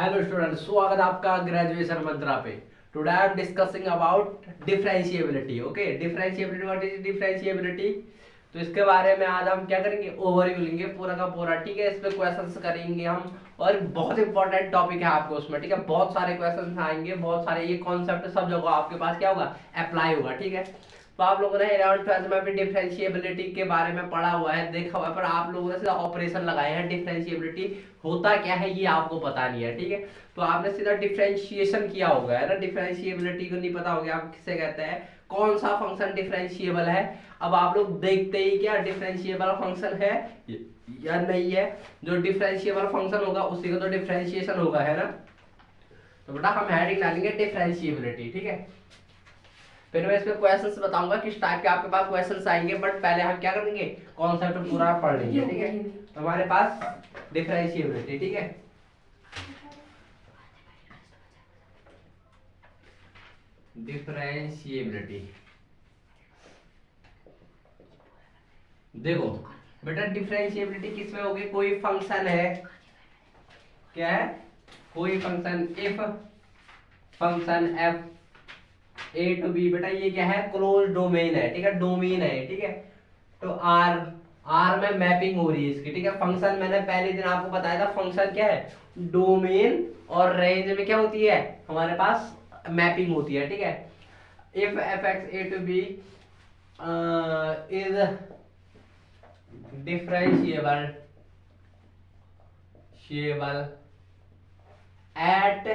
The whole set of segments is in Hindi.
हेलो स्टूडेंट, स्वागत है आपका ग्रेजुएशन मंत्रा पे। Today I am discussing about differentiability. Okay, differentiability, what is differentiability? तो इसके बारे में आज हम क्या करेंगे, ओवरव्यू लेंगे पूरा का पूरा। ठीक है, इस पे क्वेश्चंस करेंगे हम, और बहुत इंपॉर्टेंट टॉपिक है आपको उसमें। ठीक है, बहुत सारे क्वेश्चंस आएंगे, बहुत सारे ये कॉन्सेप्ट सब जगह आपके पास क्या होगा, अप्लाई होगा। ठीक है, तो आप लोगों ने 11th-12th में भी डिफरेंशिएबिलिटी के बारे में पढ़ा हुआ है, देखा हुआ है, पर आप लोगों ने सीधा ऑपरेशन लगाए हैं। डिफरेंशिएबिलिटी होता क्या है ये आपको पता नहीं है। ठीक है, तो आपने सीधा डिफरेंशिएशन किया होगा, है ना। डिफरेंशिएबिलिटी को नहीं पता होगा आप किसे कहते हैं, कौन सा फंक्शन डिफरेंशिएबल है। अब आप लोग देखते ही क्या डिफरेंशिएबल फंक्शन है या नहीं है। जो डिफरेंशिएबल फंक्शन होगा उसी का तो डिफरेंशिएशन होगा, है ना। तो बेटा हम हेडिंग डालेंगे डिफरेंशिएबिलिटी। ठीक है, फिर मैं इसमें क्वेश्चंस बताऊंगा किस टाइप के आपके पास क्वेश्चंस आएंगे, बट पहले हम क्या करेंगे, कॉन्सेप्ट पूरा पढ़ लेंगे। ठीक है, तो हमारे पास डिफरेंशिएबिलिटी, ठीक है, डिफरेंशिएबिलिटी। देखो बेटा, डिफरेंशिएबिलिटी किसमें होगी, कोई फंक्शन है, क्या है, कोई function if function f A to B, बेटा ये क्या है, क्लोज डोमेन है। ठीक है, डोमेन है। ठीक है, तो आर आर में मैपिंग हो रही है इसकी। ठीक है, फंक्शन मैंने पहले दिन आपको बताया था, फंक्शन क्या है, डोमेन और रेंज में क्या होती है, हमारे पास मैपिंग होती है। ठीक है, if f x a to b is differentiable at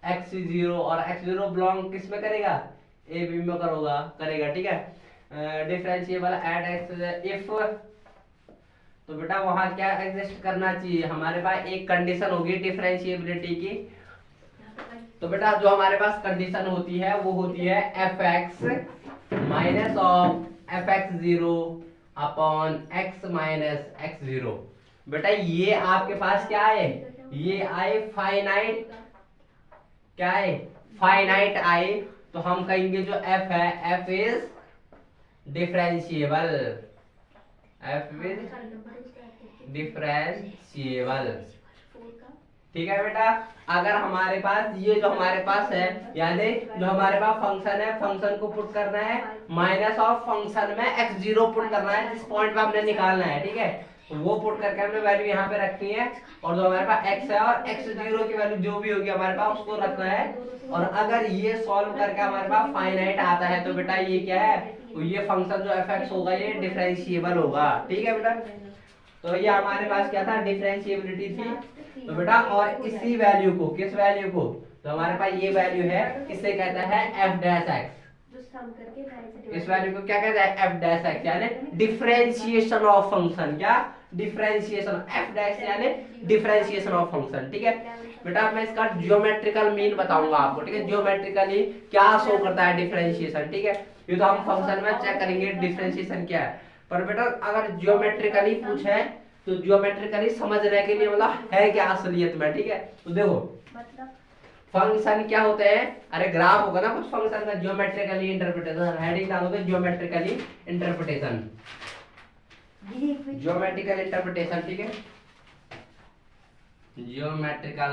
x zero, और एक्स जीरो बिलोंग किस में करेगा, ए बी में करेगा। ठीक है, डिफरेंशिएबल एट एक्स इफ, तो बेटा वहां क्या एग्जिस्ट करना चाहिए, हमारे पास एक कंडीशन होगी डिफरेंशिएबिलिटी की। तो बेटा जो हमारे पास कंडीशन होती है वो होती है F x minus of F x zero upon x minus x zero. बेटा ये आपके पास क्या है, ये आए फाइनाइट, क्या है, फाइनाइट आए, तो हम कहेंगे जो f है, f is differentiable, f is differentiable. ठीक है बेटा, अगर हमारे पास ये जो हमारे पास है, यानी जो हमारे पास फंक्शन है, फंक्शन को पुट करना है माइनस ऑफ फंक्शन में x जीरो पुट करना है, जिस पॉइंट पे हमने निकालना है। ठीक है, तो वो पुट करके हमने वैल्यू यहाँ पे रखनी है, और जो हमारे पास x है और x जीरो की वैल्यू जो भी होगी हमारे पास उसको रखना है। और अगर ये सॉल्व करके हमारे पास फाइनाइट आता है तो बेटा ये क्या है, तो ये फंक्शन जो f होगा ये डिफरेंशिएबल होगा। ठीक है बेटा, तो ये हमारे पास क्या था, डिफरेंशिएबिलिटी थी। तो बेटा और इसी वैल्यू को, किस वैल्यू को, तो हमारे पास ये वैल्यू है, किससे कहता है, एफ डैश एक्स। इस वैल्यू को क्या कहता है, एफ डैश एक्स, यानी डिफरेंशिएशन ऑफ फंक्शन। क्या, डिफरेंशिएशन, एफ डैश यानी डिफरेंशिएशन ऑफ फंक्शन। ठीक है बेटा, मैं इसका जियोमेट्रिकल मीन बताऊंगा आपको। ठीक है, जियोमेट्रिकली क्या शो करता है डिफरेंशिएशन। ठीक है, ये तो हम फंक्शन में चेक करेंगे डिफरेंशिएशन क्या है, पर बेटा अगर जियोमेट्रिकली पूछे तो जियोमेट्रिकली समझने के लिए मतलब है क्या असलियत में। ठीक है, तो देखो फंक्शन क्या होते हैं, अरे ग्राफ होगा ना कुछ फंक्शन का, जियोमेट्रिकली इंटरप्रिटेशन, हेडिंग डालोगे जियोमेट्रिकली इंटरप्रिटेशन, जियोमेट्रिकल इंटरप्रिटेशन। ठीक है, जियोमेट्रिकल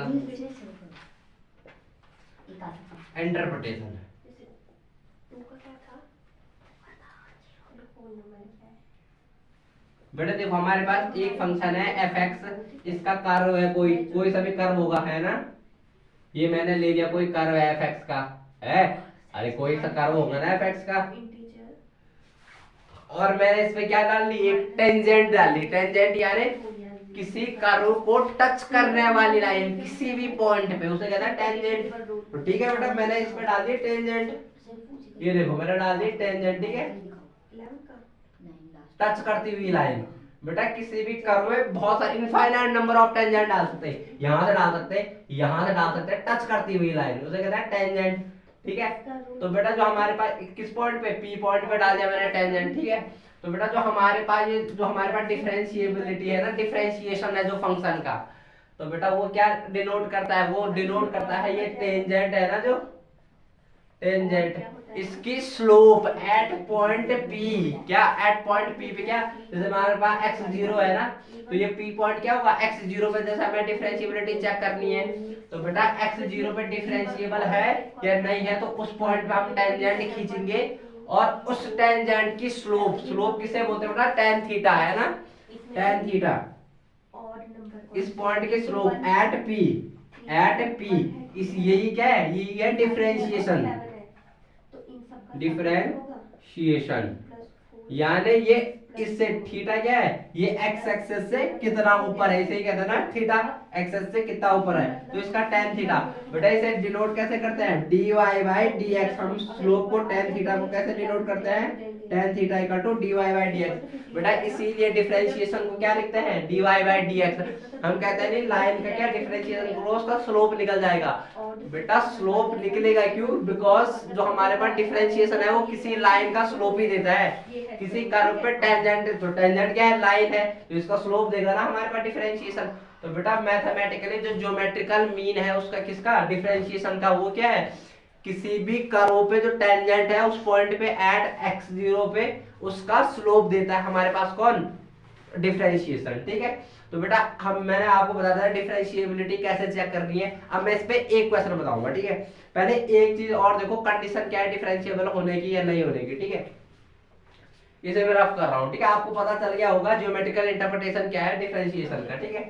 इंटरप्रिटेशन। बेटा देखो हमारे पास एक फंक्शन है एफ एक्स, इसका कर्व है, कोई सा भी कर्व होगा, है ना। ये मैंने ले लिया कोई कर्व है एफ एक्स का, है, अरे कोई सा कर्व होगा ना एफ एक्स का, और मैंने इसमें क्या डाल ली, एक टेंजेंट डाल ली। टेंजेंट यानी किसी कर्व को टच करने वाली लाइन, किसी भी पॉइंट पे, उसे कहता है टेंजेंट। तो ठीक है बेटा, मैंने इसमें डाल दी टेंजेंट, ये देखो मैंने डाल दी टेंजेंट। ठीक है, टच करती हुई लाइन। बेटा किसी भी कर्व में बहुत सारे इनफाइनाइट नंबर ऑफ टेंजेंट डाल सकते हैं, यहां से डाल सकते हैं, यहां से डाल सकते हैं, टच करती हुई लाइन उसे कहते हैं टेंजेंट। ठीक है, तो बेटा जो हमारे पास किस पॉइंट पे, पी पॉइंट पे डाल दिया मैंने टेंजेंट। ठीक है, तो बेटा जो हमारे पास ये जो हमारे पास डिफरेंशिएबिलिटी है ना, डिफरेंशिएशन है जो फंक्शन का, तो बेटा वो क्या डिनोट करता है, वो डिनोट करता है ये टेंजेंट है ना, जो टेंजेंट इसकी स्लोप एट पॉइंट पी, क्या एट पॉइंट पी पे, क्या जैसे हमारे पास एक्स जीरो है ना, तो ये पी पॉइंट क्या होगा एक्स जीरो पे, जैसे हमें डिफरेंशिएबिलिटी चेक करनी है, तो बेटा एक्स जीरो पे डिफरेंशिएबल है या नहीं है, तो उस पॉइंट पे हम टेंजेंट खींचेंगे और उस टेंजेंट की स्लोप, स्लोप किसे बोलते हैं बेटा, टेन थीटा है ना, टेन थीटा, इस पॉइंट की स्लोप एट पी, इस यही क्या है, यही है डिफरेंशिएशन, डिफरेंशिएशन यानी ये इससे थीटा क्या है, ये एक्स एक्सिस से कितना ऊपर है, इसे कहते हैं ना थीटा एक्सिस से कितना ऊपर है, तो इसका tan थीटा, बेटा इसे डिनोट कैसे करते हैं, dy बाई dx, हम स्लोप को tan थीटा को कैसे डिनोट करते हैं, tan theta equal to dy by dx, बेटा इसीलिए डिफरेंशिएशन को क्या लिखते हैं, dy बाई dx, हम कहते हैं नहीं लाइन का क्या डिफरेंशिएशन करो उसका स्लोप निकल जाएगा, बेटा स्लोप निकलेगा क्यों, बिकॉज जो हमारे पास डिफरेंशिएशन है वो किसी लाइन का स्लोप ही देता है, किसी कर्व पे टेंजेंट, तो टेंजेंट क्या है, लाइन है, तो इसका स्लोप देगा ना हमारे पास डिफरेंशिएशन, तो बेटा मैथमेटिकली जो ज्योमेट्रिकल मीन है उसका किसका, डिफरेंशिएशन का, वो क्या है, किसी भी कर्व पे जो टेंजेंट है उस पॉइंट पे एट एक्स जीरो पे उसका स्लोप देता है हमारे पास कौन, डिफरेंशिएशन, ठीक है। तो बेटा मैंने आपको बताया था डिफरेंशिएबिलिटी कैसे चेक करनी है, अब मैं इस पे एक क्वेश्चन बताऊंगा, ठीक है। पहले एक चीज और देखो, कंडीशन क्या है डिफरेंशिएबल होने की या नहीं होने की, ठीक है, इसे मैं रफ कर रहा हूँ, ठीक है, आपको पता चल गया होगा ज्योमेट्रिकल इंटरप्रिटेशन क्या है डिफरेंशिएशन का, ठीक है।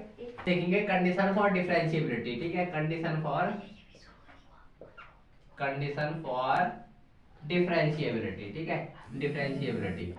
देखेंगे कंडीशन फॉर डिफरेंशिएबिलिटी, ठीक है, कंडीशन फॉर डिफरेंशिएबिलिटी, ठीक है, डिफरेंशिएबिलिटी,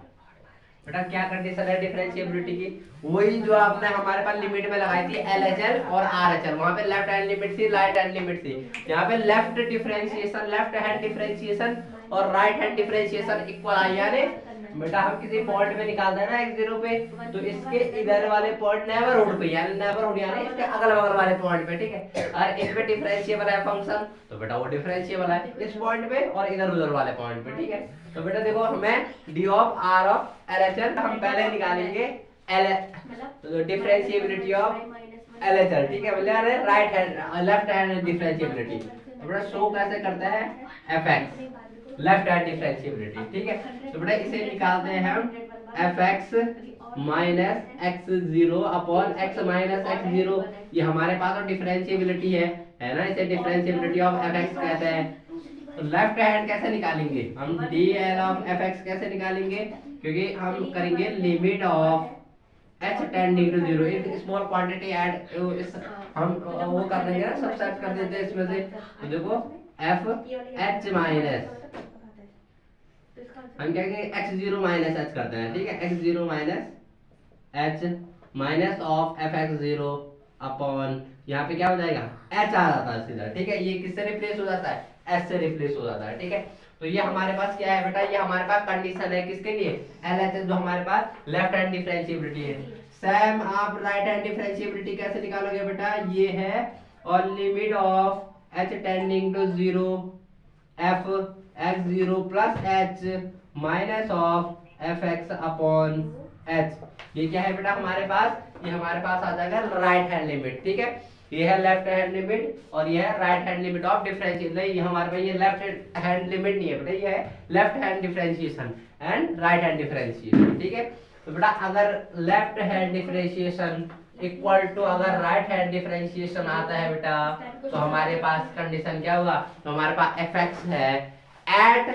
बेटा क्या कंडीशन है डिफरेंशिएबिलिटी की, वही जो आपने हमारे पास लिमिट में लगाई थी LHL और RHL, वहां पे लेफ्ट हैंड लिमिट थी, राइट हैंड लिमिट थी, यहाँ पे लेफ्ट हैंड डिफरेंशिएशन और राइट हैंड डिफरेंशिएशन इक्वल आई, यानी बेटा हम किसी पॉइंट में निकाल देना x0 पे, तो इसके इधर वाले पॉइंट नेबरहुड पे, यानी नेबरहुड यानी इसके अगल बगल वाले पॉइंट पे, ठीक है, और इस पे डिफरेंशिएबल है फंक्शन, तो बेटा वो डिफरेंशिएबल है इस पॉइंट पे और इधर उधर वाले पॉइंट पे, ठीक है। तो बेटा देखो हमें d of r of LHL हम पहले निकालेंगे डिफरेंशिएबिलिटी ऑफ LHL, ठीक है, मतलब right hand left hand differentiability, तो बेटा शो कैसे करते हैं fx लेफ्ट हैंड डिफरेंशिएबिलिटी, ठीक है, तो बेटा इसे निकालते हैं हम fx minus x zero upon x minus x zero, ये हमारे पास तो डिफरेंशिएबिलिटी है ना, इसे डिफरेंशिएबिलिटी ऑफ fx कहते हैं। तो लेफ्ट हैंड कैसे निकालेंगे हम, dl ऑफ fx कैसे निकालेंगे, क्योंकि हम करेंगे limit of h tending to zero, एक स्मॉल क्वांटिटी ऐड हम वो कर देंगे ना, सबट्रैक्ट कर देते हैं इसमें से, तो देखो f h माइनस हम क्या कहेंगे x0 माइनस h करते हैं, ठीक है, x0 minus h minus of fx0 upon यहाँ पे क्या हो जाएगा h आ जाता है सीधा, ठीक है, ये किससे रिप्लेस हो जाता है, s से रिप्लेस हो जाता है, ठीक है। तो ये हमारे पास क्या है बेटा, ये हमारे पास कंडीशन है किसके लिए, LHS जो हमारे पास लेफ्ट हैंड डिफरेंशिएबिलिटी है। सेम आप राइट हैंड डिफरेंशिएबिलिटी कैसे निकालोगे बेटा, ये है और limit of h tending to zero f x0 plus h minus of fx upon h, ये क्या है बेटा हमारे पास, ये हमारे पास आ जाएगा राइट हैंड लिमिट, ठीक है, ये है लेफ्ट हैंड लिमिट और ये है right hand limit of differentiation, नहीं ये हमारे पास ये लेफ्ट हैंड लिमिट नहीं है बेटा, ये है left hand differentiation and right hand differentiation, ठीक है। तो बेटा अगर left hand differentiation equal to अगर राइट हैंड डिफरेंशिएशन आता है बेटा, तो हमारे पास कंडीशन क्या होगा, तो हमारे पास fx है at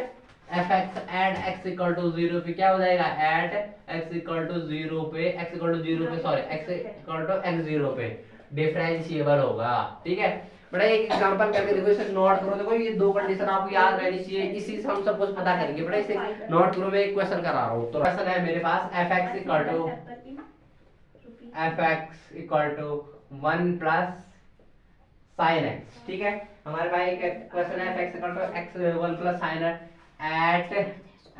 fx at x equal to 0 पे क्या हो जाएगा, एट x इक्वल टू 0 पे, x इक्वल टू 0 पे sorry x equal to x0 पे डिफरेंशिएबल होगा, ठीक है। बड़ा एक एग्जांपल करके देखो, इसे नोट करो, देखो ये दो कंडीशन आपको याद रहनी चाहिए, इसी से हम सब कुछ पता करेंगे। बड़ा इसे नोट करो, मैं एक क्वेश्चन करा रहा हूँ, तो क्वेश्चन है मेरे पास fx equal to 1 plus sin x, ठीक है। हमारे पास एक क्वेश्चन है fx equal to x 1 plus sin एट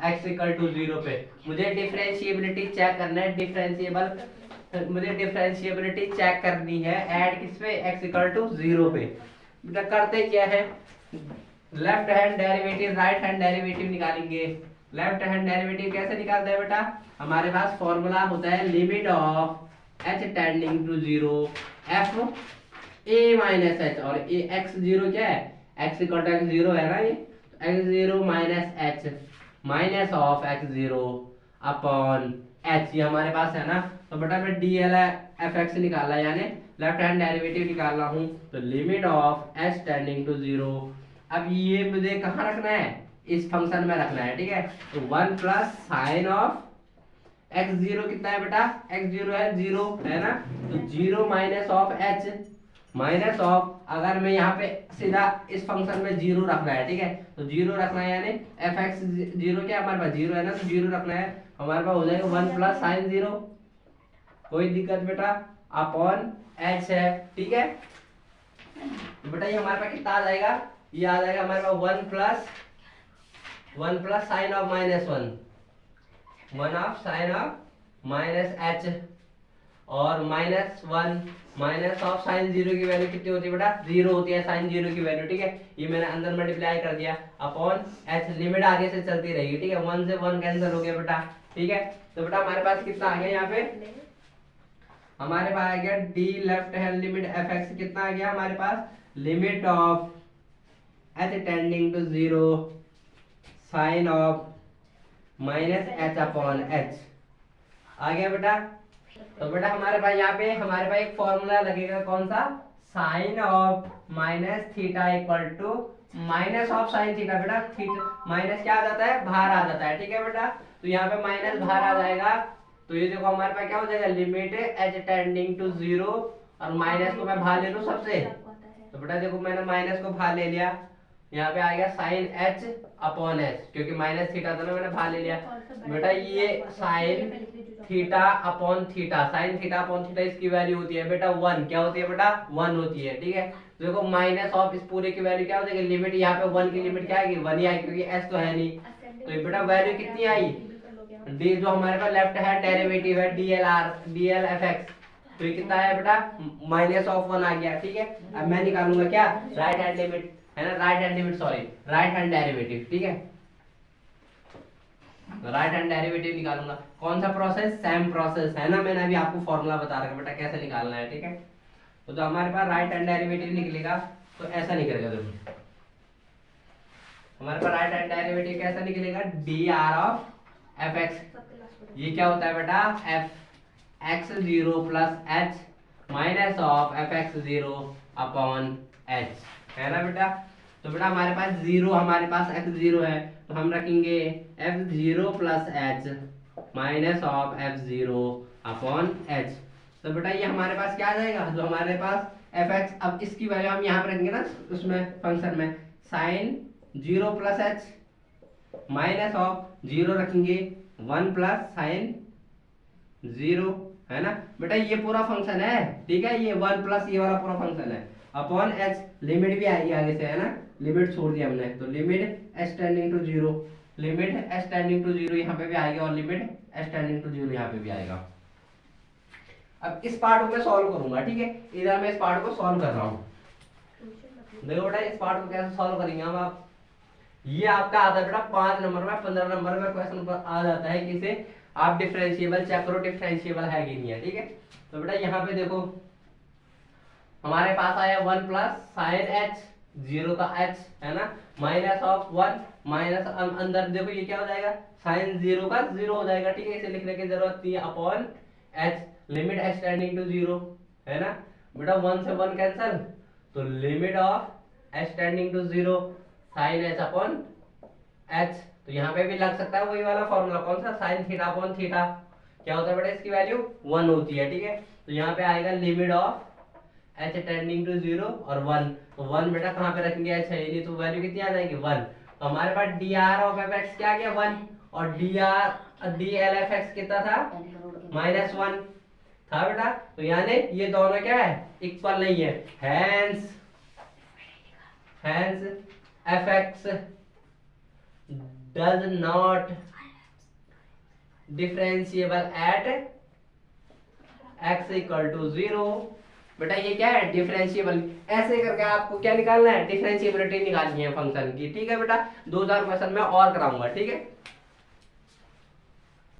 x इक्वल टू 0 पे, मुझे डिफरेंशिएबिलिटी चेक करना है, मुझे डिफरेंशिएबिलिटी चेक करनी है ऐड किस पे, x इक्वल टू 0 पे। बेटा करते क्या है, left hand derivative right hand derivative निकालेंगे। लेफ्ट हैंड डेरिवेटिव कैसे निकालते हैं बेटा, हमारे पास फॉर्मूला होता है limit of h tending to 0 f a minus h, और x 0 क्या है, x इक्वल टू x 0 है ना, ये x0 minus H minus of x0 upon H, ये हमारे पास है ना। तो बेटा मैं डी एल एफ एक्स निकाला, यानी लेफ्ट हैंड डेरिवेटिव निकाल रहा हूँ। तो limit of h tending to zero, अब ये मुझे कहाँ रखना है, इस फंक्शन में रखना है, ठीक है। तो 1 प्लस साइन ऑफ x0 कितना है बेटा, x0 है 0, है ना। तो 0 minus of h minus of, अगर मैं यहाँ पे सीधा इस फंक्शन में 0 रखना है, ठीक है। तो 0 रखना है, यानी एफ एक्स 0 क्या हमारे पास 0 है ना, तो 0 रखना है। हमारे पास हो जाएगा 1 प्लस साइन 0, कोई दिक्कत बेटा, अपॉन h है, ठीक है। तो बेटा ये हमारे पास कितना आ जाएगा, ये आ जाएगा हमारे पास 1 plus sign of -1 of sine of minus h और -1 माइनस ऑफ साइन 0 की वैल्यू कितनी होती है बेटा, 0 होती है साइन 0 की वैल्यू, ठीक है। ये मैंने अंदर मल्टीप्लाई कर दिया अपॉन h, लिमिट आगे से चलती रहेगी, ठीक है। 1 से 1 कैंसिल हो गया बेटा, ठीक है। तो बेटा हमारे पास कितना आ गया, यहाँ पे हमारे पास आ गया the left hand limit F X, कितना आ गया हमारे पास, limit of h tending to 0 sine of minus h upon h आ गया बेटा। तो बेटा हमारे पास यहाँ पे हमारे पास एक फॉर्मूला लगेगा, कौन सा, sine of minus theta equal to minus of sine theta. बेटा थीटा माइनस क्या आ जाता है, बाहर आ जाता है, ठीक है बेटा। तो यहाँ पे माइनस बाहर आ जाएगा, तो ये देखो हमारे पास क्या हो जाएगा, लिमिट h टेंडिंग टू 0 और माइनस को मैं बाहर ले लूं सबसे। तो बेटा देखो मैंने माइनस को बाहर ले लिया, यहाँ पे आ गया साइन h अपॉन h, क्योंकि माइनस थीटा था ना, मैंने बाहर ले लिया। बेटा ये sine theta upon theta, sine theta upon theta इसकी वैल्यू होती है बेटा 1, क्या होती है बेटा 1 होती है, ठीक है। तो देखो माइनस ऑफ इस पूरे की वैल्यू क्या हो जाएगी, लिमिट यहाँ पे 1 की लिमिट क्या आएगी, 1 ही आएगी, क्योंकि s तो है नहीं। तो ये बेटा वैल्यू कितनी आई, डी जो हमारे पास लेफ्ट हैंड डेरिवेटिव है डीएल एफ एक्स, तो ये कितना है बेटा माइनस ऑफ 1 आ गया, ठीक है। अब मैं निकालूंगा क्या, राइट हैंड लिमिट, है ना, राइट हैंड डेरिवेटिव, ठीक है। राइट हैंड डेरिवेटिव निकालूंगा, कौन सा प्रोसेस, सेम प्रोसेस, है ना। मैंने अभी आपको फॉर्मूला बता रखा बेटा कैसे निकालना है, ठीक है। तो जो हमारे पास राइट हैंड डेरिवेटिव निकलेगा तो ऐसा निकलेगा, देखो हमारे पास राइट हैंड डेरिवेटिव कैसा निकलेगा, D R of F x, ये क्या होता है बेटा, F x 0 plus h minus of F x 0 upon H, है ना बेटा। तो बेटा हमारे पास 0, हमारे पास x0 है, तो हम रखेंगे f0 plus h minus of f0 upon H. तो बेटा ये हमारे पास क्या आ जाएगा, जो हमारे पास fx, अब इसकी वैल्यू हम यहाँ पे रखेंगे ना उसमें फंक्शन में, sine 0 plus h minus of 0 रखेंगे 1 प्लस साइन 0, है ना बेटा। ये पूरा फंक्शन है, ठीक है, ये 1 प्लस ये वाला पूरा फंक्शन है अपॉन h, लिमिट भी आएगी आगे से, है ना, लिमिट छोड़ दिया हमने। तो limit h tending to 0, limit h tending to 0 यहाँ पे भी आएगा और लिमिट h टेंडिंग टू 0 यहाँ पे भी आएगा। अब इस पार्ट को मैं सॉल्व करूंगा, ठीक है, इधर मैं इस पार्ट को सॉल्व कर रहा हूँ। देखो बेटा इस पार्ट को कैसे सॉल्व करेंगे हम, आप ये आपका आता है बेटा 5 नंबर में 15 नंबर में क्वेश्चन पर आ जाता है कि इसे आप डिफरेंशिएबल चेक करो, डिफरेंशिएबल है कि नहीं है, ठीक है। तो बेटा यहाँ पे देखो हमारे पास आया 1 प्लस साइन h 0 का h, है ना, माइनस ऑफ 1 माइनस अंदर देखो ये क्या हो जाएगा, साइन 0 का 0 हो जाएगा, ठीक है, इसे लिखने की जरूरत नहीं है, upon h limit h tending to 0, है ना बेटा 1 से 1 कैंसिल, तो limit of h tending to 0 sine h upon h। तो यहाँ पे भी लग सकता है वही वाला फॉर्मूला, कौन सा, साइन थीटा अपॉन थीटा, क्या होता है बेटा इसकी वैल्यू 1 होती है, ठीक है। तो यहाँ पे आएगा limit of h tending to 0 और 1, तो 1 बेटा कहाँ पे रखेंगे, h है नहीं, तो वैल्यू कितनी आ जाएगी 1। तो हमारे पास dr ऑफ fx क्या आ गया 1, और dl एफ एक्स कितना था -1 था बेटा। तो यानी ये दोनों क्या है, इक्वल नहीं है, hence fx does not differentiable at x equal to 0। बेटा ये क्या है, डिफरेंशिएबल, ऐसे करके आपको क्या निकालना है, डिफरेंशिएबिलिटी निकालनी है फंक्शन की, ठीक है बेटा। 2000 क्वेश्चन में और कराऊंगा, ठीक है।